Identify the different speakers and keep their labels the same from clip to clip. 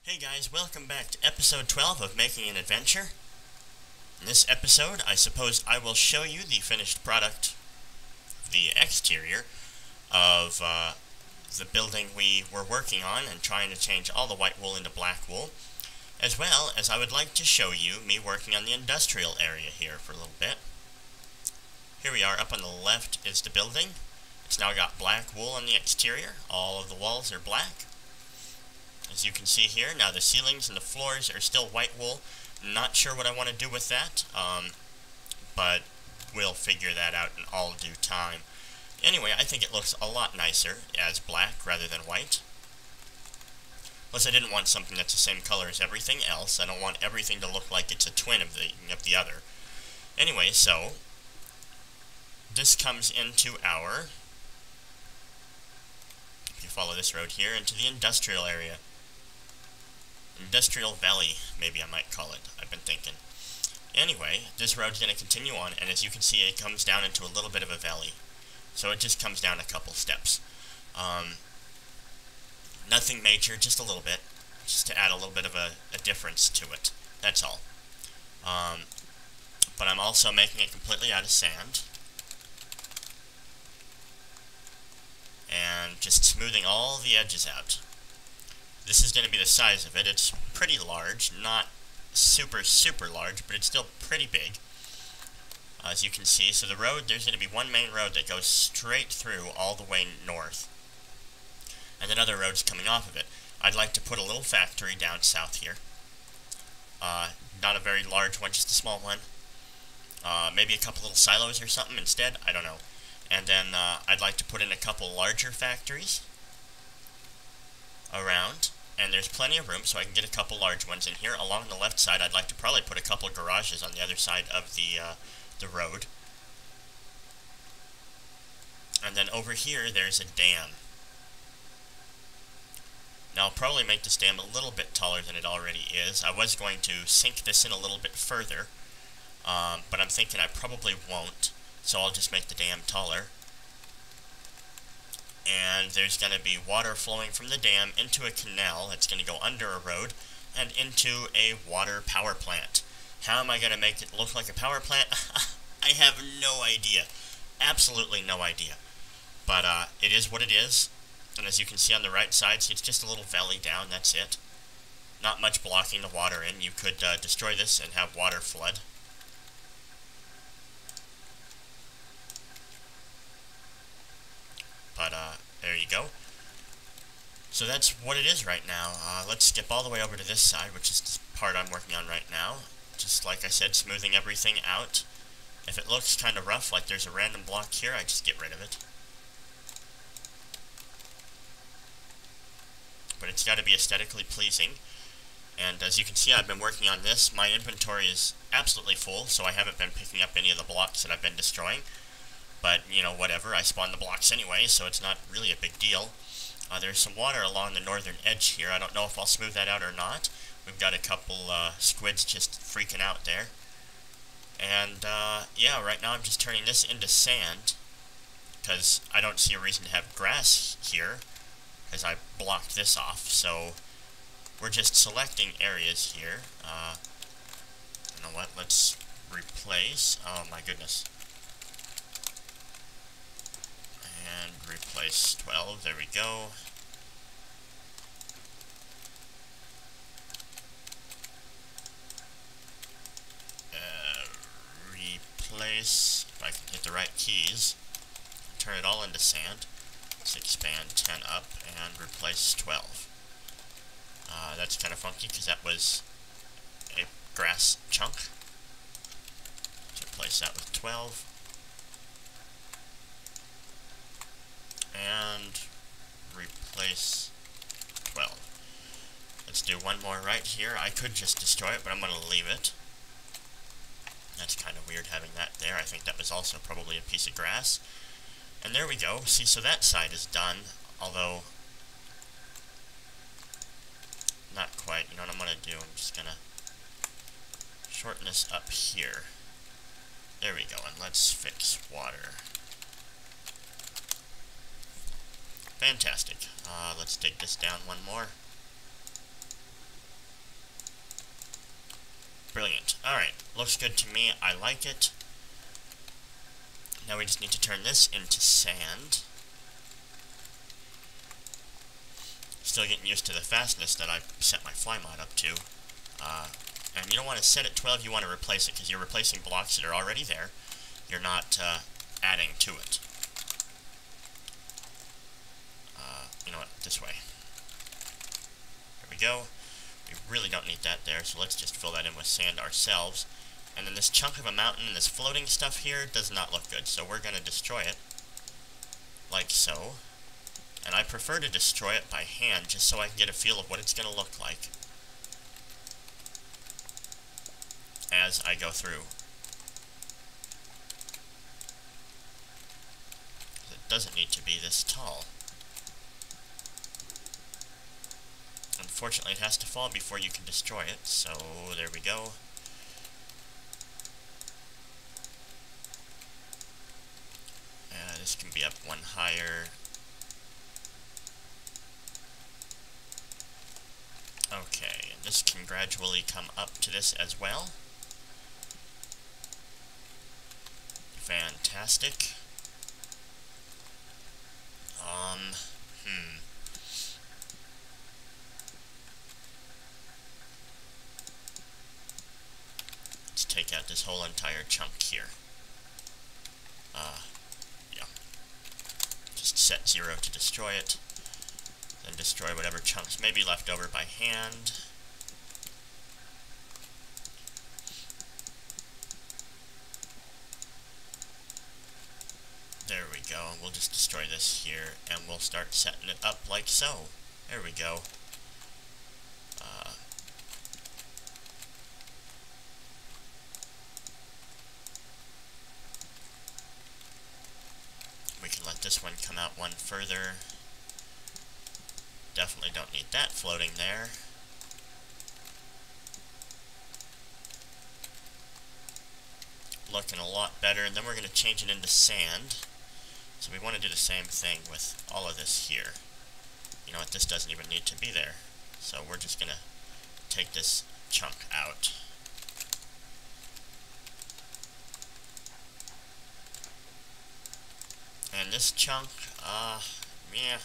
Speaker 1: Hey guys, welcome back to episode 12 of Making an Adventure. In this episode, I suppose I will show you the finished product, the exterior of the building we were working on and trying to change all the white wool into black wool, as well as I would like to show you me working on the industrial area here for a little bit. Here we are, up on the left is the building. It's now got black wool on the exterior. All of the walls are black. As you can see here, now the ceilings and the floors are still white wool. Not sure what I want to do with that, but we'll figure that out in all due time. Anyway, I think it looks a lot nicer as black rather than white. Plus, I didn't want something that's the same color as everything else. I don't want everything to look like it's a twin of the other. Anyway, so this comes into our, if you follow this road here, into the industrial area. Industrial Valley, maybe I might call it, I've been thinking. Anyway, this road's going to continue on, and as you can see, it comes down into a little bit of a valley. So it just comes down a couple steps. Nothing major, just a little bit, just to add a little bit of a difference to it, that's all. But I'm also making it completely out of sand. And just smoothing all the edges out. This is going to be the size of it. It's pretty large, not super large, but it's still pretty big, as you can see. So the road, there's going to be one main road that goes straight through all the way north, and then other roads coming off of it. I'd like to put a little factory down south here. Not a very large one, just a small one. Maybe a couple little silos or something instead, I don't know. And then I'd like to put in a couple larger factories around, and there's plenty of room, so I can get a couple large ones in here. Along the left side, I'd like to probably put a couple garages on the other side of the road. And then over here, there's a dam. Now, I'll probably make this dam a little bit taller than it already is. I was going to sink this in a little bit further, but I'm thinking I probably won't, so I'll just make the dam taller. And there's going to be water flowing from the dam into a canal that's going to go under a road and into a water power plant. How am I going to make it look like a power plant? I have no idea. Absolutely no idea. But it is what it is. And as you can see on the right side, see, it's just a little valley down, that's it. Not much blocking the water in. You could destroy this and have water flood. But, there you go. So that's what it is right now. Let's skip all the way over to this side, which is the part I'm working on right now. Just like I said, smoothing everything out. If it looks kind of rough, like there's a random block here, I just get rid of it. But it's got to be aesthetically pleasing. And as you can see, I've been working on this. My inventory is absolutely full, so I haven't been picking up any of the blocks that I've been destroying. But, you know, whatever, I spawned the blocks anyway, so it's not really a big deal. There's some water along the northern edge here. I don't know if I'll smooth that out or not. We've got a couple squids just freaking out there. And, yeah, right now I'm just turning this into sand, because I don't see a reason to have grass here, because I blocked this off. So we're just selecting areas here. You know what, let's replace, oh my goodness. And replace 12, there we go. Replace, if I can hit the right keys, turn it all into sand. Let's expand 10 up and replace 12. That's kind of funky because that was a grass chunk. Let's replace that with 12. And replace 12. Let's do one more right here. I could just destroy it, but I'm going to leave it. That's kind of weird having that there. I think that was also probably a piece of grass. And there we go. See, so that side is done, although not quite. You know what I'm going to do? I'm just going to shorten this up here. There we go, and let's fix water. Fantastic. Let's take this down one more. Alright, looks good to me. I like it. Now we just need to turn this into sand. Still getting used to the fastness that I set my fly mod up to. And you don't want to set it 12, you want to replace it, because you're replacing blocks that are already there. You're not adding to it. You know what, this way. There we go. We really don't need that there, so let's just fill that in with sand ourselves. And then this chunk of a mountain, this floating stuff here, does not look good, so we're going to destroy it. Like so. And I prefer to destroy it by hand, just so I can get a feel of what it's going to look like as I go through. It doesn't need to be this tall. Unfortunately, it has to fall before you can destroy it, so there we go. This can be up one higher. Okay, and this can gradually come up to this as well. Fantastic. Let's take out this whole entire chunk here. Yeah. Just set 0 to destroy it. Then destroy whatever chunks may be left over by hand. There we go. We'll just destroy this here, and we'll start setting it up like so. There we go. We can let this one come out one further. Definitely don't need that floating there. Looking a lot better, and then we're going to change it into sand. So we want to do the same thing with all of this here. You know what, this doesn't even need to be there. So we're just going to take this chunk out. And this chunk, yeah,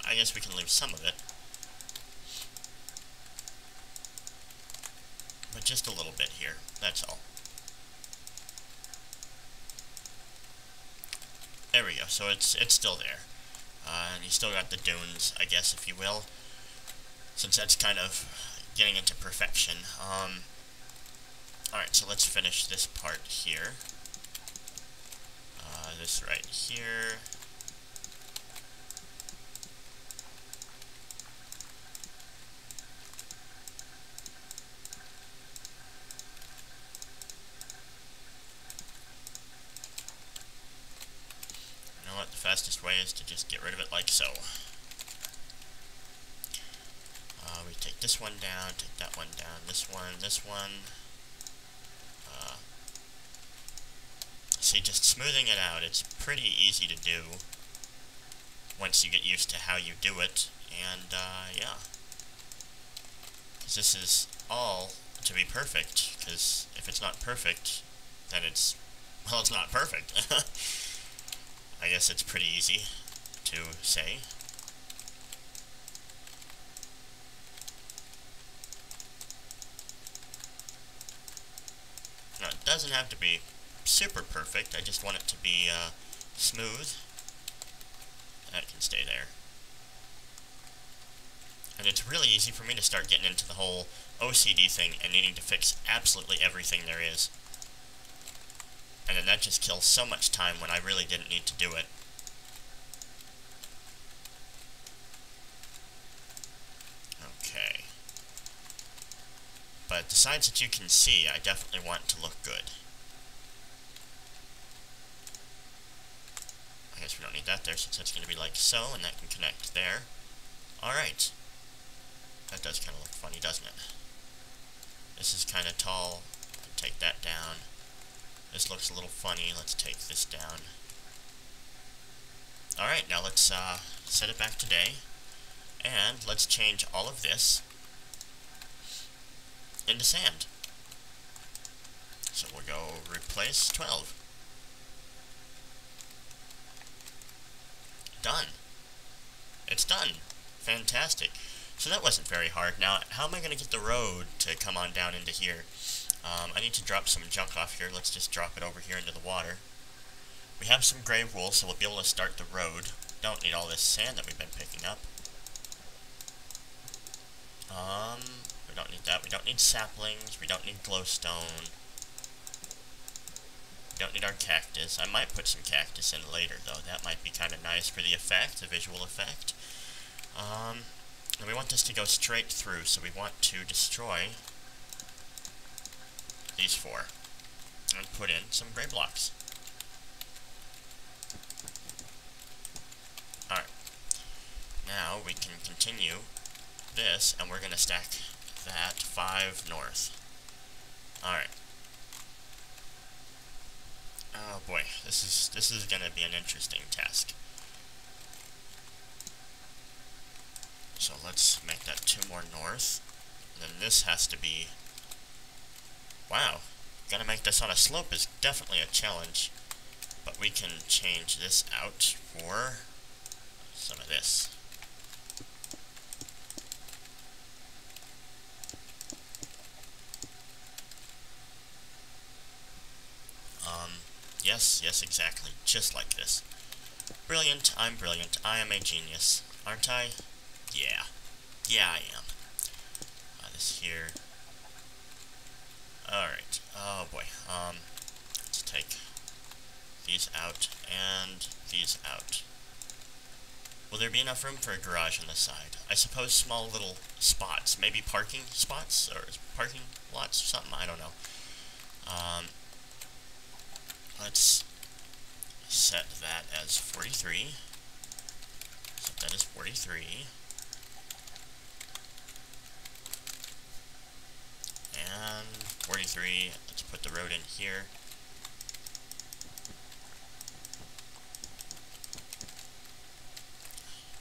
Speaker 1: I guess we can leave some of it. But just a little bit here, that's all. There we go, so it's still there. And you still got the dunes, I guess, if you will. Since that's kind of getting into perfection. Alright, so let's finish this part here. This right here. You know what, the fastest way is to just get rid of it like so. We take this one down, take that one down, this one. See, just smoothing it out, it's pretty easy to do once you get used to how you do it, and yeah. Because this is all to be perfect, because if it's not perfect, then it's, well, it's not perfect. I guess it's pretty easy to say. Now, it doesn't have to be super perfect, I just want it to be smooth. That can stay there. And it's really easy for me to start getting into the whole OCD thing and needing to fix absolutely everything there is. And then that just kills so much time when I really didn't need to do it. Okay. But the sides that you can see, I definitely want to look good. I guess we don't need that there, since that's going to be like so, and that can connect there. Alright. That does kind of look funny, doesn't it? This is kind of tall. Take that down. This looks a little funny. Let's take this down. Alright, now let's set it back to day. And let's change all of this into sand. So we'll go replace 12. Done. It's done. Fantastic. So that wasn't very hard. Now, how am I going to get the road to come on down into here? I need to drop some junk off here. Let's just drop it over here into the water. We have some gray wool, so we'll be able to start the road. Don't need all this sand that we've been picking up. We don't need that. We don't need saplings. We don't need glowstone. We don't need our cactus. I might put some cactus in later, though. That might be kind of nice for the effect, the visual effect. And we want this to go straight through, so we want to destroy these 4 and put in some gray blocks. Alright. Now we can continue this, and we're going to stack that 5 north. Alright. Oh boy, this is going to be an interesting task. So let's make that 2 more north. And then this has to be... Wow, gotta make this on a slope is definitely a challenge. But we can change this out for some of this. Yes, exactly. Just like this. Brilliant, I'm brilliant. I am a genius. Aren't I? Yeah. Yeah, I am. This here. Alright. Oh boy. Let's take these out and these out. Will there be enough room for a garage on the side? I suppose small little spots. Maybe parking spots? Or parking lots or something? I don't know. Let's set that as 43. Set that as 43. And 43. Let's put the road in here.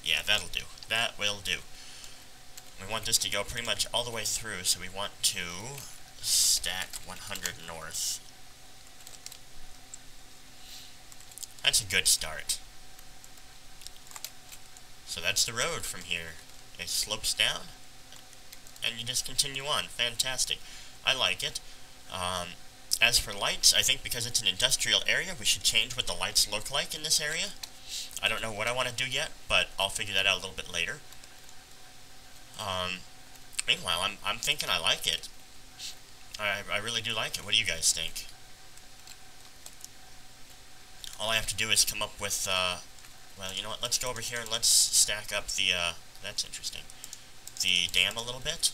Speaker 1: Yeah, that'll do. That will do. We want this to go pretty much all the way through, so we want to stack 100 north. That's a good start. So that's the road from here. It slopes down, and you just continue on. Fantastic. I like it. As for lights, I think because it's an industrial area, we should change what the lights look like in this area. I don't know what I want to do yet, but I'll figure that out a little bit later. Meanwhile, I'm thinking I like it. I really do like it. What do you guys think? All I have to do is come up with, well, you know what, let's go over here and let's stack up the, that's interesting, the dam a little bit.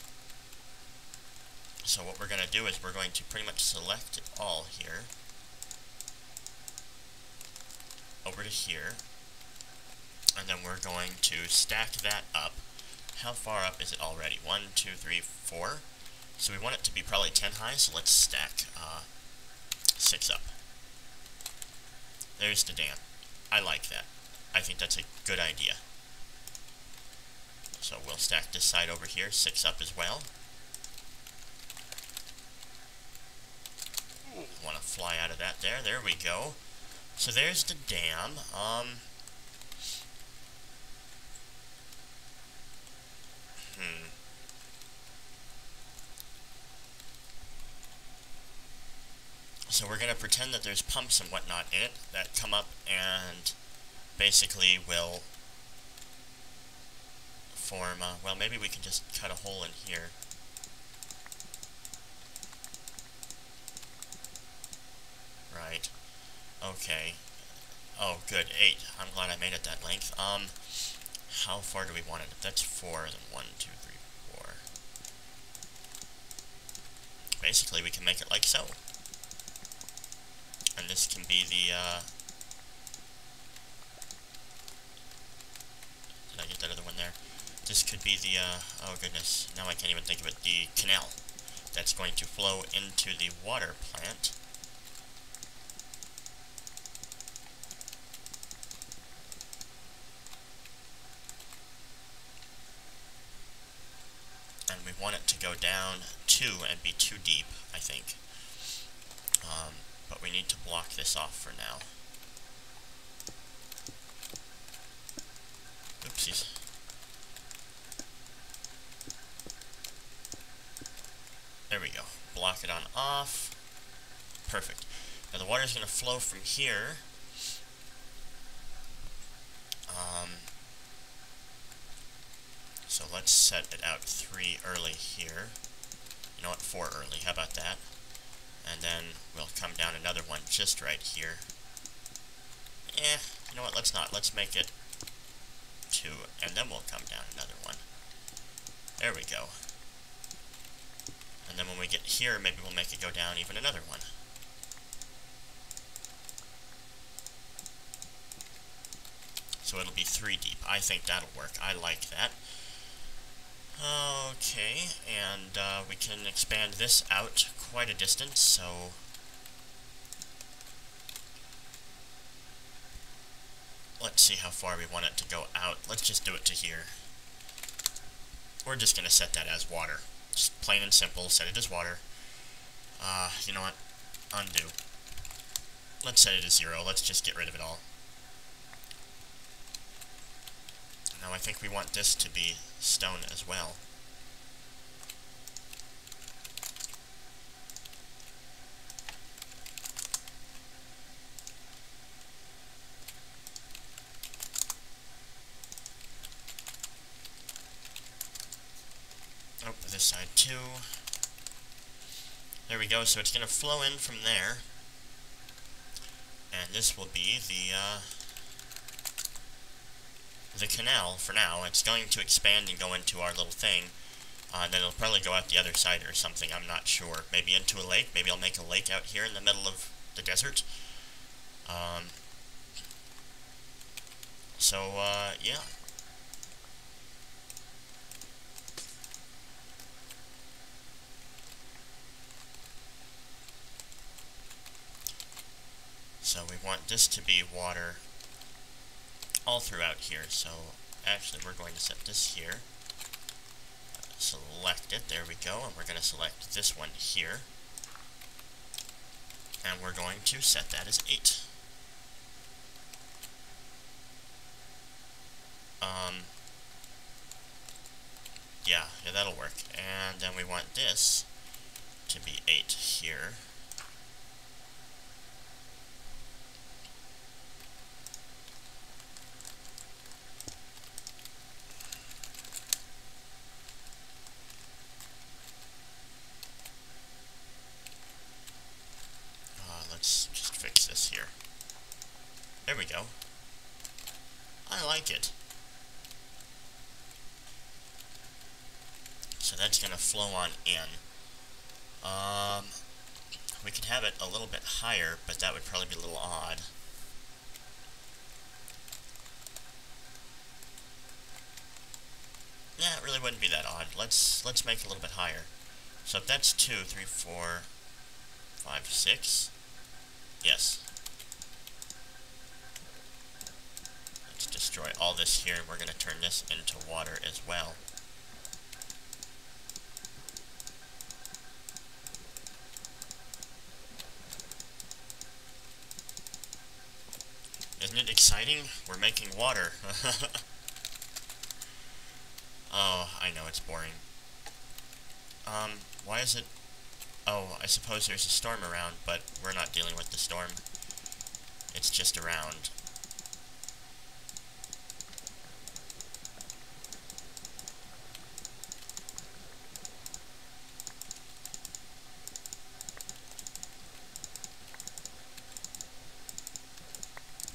Speaker 1: So what we're going to do is we're going to pretty much select it all here, over to here, and then we're going to stack that up. How far up is it already? 1, 2, 3, 4. So we want it to be probably 10 high, so let's stack 6 up. There's the dam. I like that. I think that's a good idea. So we'll stack this side over here, 6 up as well. Want to fly out of that there. There we go. So there's the dam. So we're going to pretend that there's pumps and whatnot in it that come up and basically will form, well, maybe we can just cut a hole in here. Right. Okay. Oh, good. 8. I'm glad I made it that length. How far do we want it? If that's 4, then 1, 2, 3, 4. Basically, we can make it like so. And this can be the, did I get that other one there? This could be the, oh goodness, now I can't even think of it, the canal that's going to flow into the water plant. And we want it to go down 2 and be 2 deep, I think. But we need to block this off for now. Oopsies. There we go. Block it on off. Perfect. Now the water is going to flow from here. So let's set it out 3 early here. You know what, 4 early. How about that? And then we'll come down another one just right here. You know what, let's not. Let's make it 2, and then we'll come down another one. There we go. And then when we get here, maybe we'll make it go down even another one. So it'll be 3 deep. I think that'll work. I like that. Okay, and we can expand this out quite a distance, so let's see how far we want it to go out. Let's just do it to here. We're just going to set that as water. Just plain and simple, set it as water. You know what? Undo. Let's set it as 0. Let's just get rid of it all. Now I think we want this to be stone as well. Oh, this side too. There we go, so it's going to flow in from there. And this will be the canal for now. It's going to expand and go into our little thing. Then it'll probably go out the other side or something, I'm not sure. Maybe into a lake. Maybe I'll make a lake out here in the middle of the desert. Yeah. So we want this to be water all throughout here. So actually we're going to set this here. Select it, there we go, and we're going to select this one here. And we're going to set that as 8. Yeah, that'll work. And then we want this to be 8 here. Let's just fix this here. There we go. I like it. So that's going to flow on in. We could have it a little bit higher, but that would probably be a little odd. Yeah, it really wouldn't be that odd. Let's make it a little bit higher. So if that's 2, 3, 4, 5, 6. Yes. Let's destroy all this here, and we're going to turn this into water as well. Isn't it exciting? We're making water. Oh, I know, it's boring. Why is it... Oh, I suppose there's a storm around, but we're not dealing with the storm. It's just around.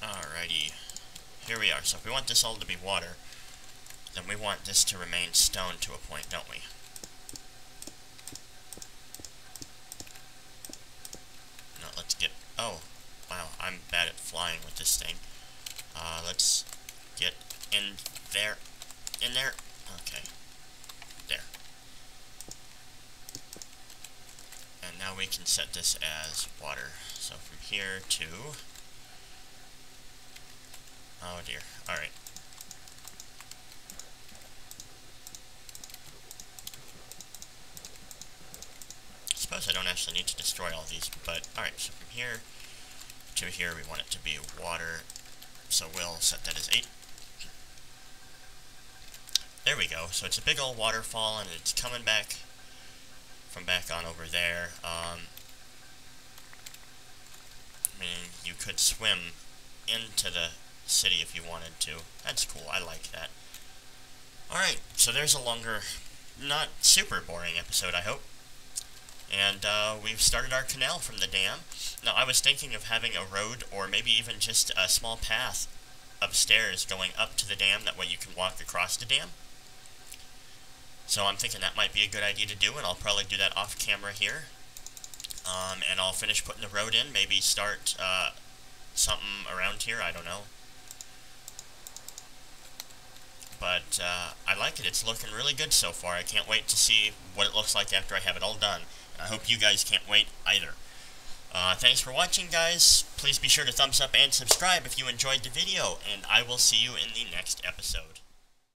Speaker 1: Alrighty. Here we are. So if we want this all to be water, then we want this to remain stone to a point, don't we? No, let's get... Oh, wow, I'm bad at flying with this thing. Let's get in there. In there. Okay. There. And now we can set this as water. So from here to... Oh dear. Alright. I suppose I don't actually need to destroy all these, but alright, so from here to here we want it to be water, so we'll set that as 8. There we go, so it's a big old waterfall, and it's coming back from back on over there. I mean, you could swim into the city if you wanted to. That's cool, I like that. Alright, so there's a longer, not super boring episode, I hope. And we've started our canal from the dam. Now, I was thinking of having a road, or maybe even just a small path upstairs going up to the dam, that way you can walk across the dam. So I'm thinking that might be a good idea to do, and I'll probably do that off camera here. And I'll finish putting the road in, maybe start something around here, I don't know. But I like it, it's looking really good so far. I can't wait to see what it looks like after I have it all done. And I hope you guys can't wait either. Thanks for watching, guys. Please be sure to thumbs up and subscribe if you enjoyed the video, and I will see you in the next episode.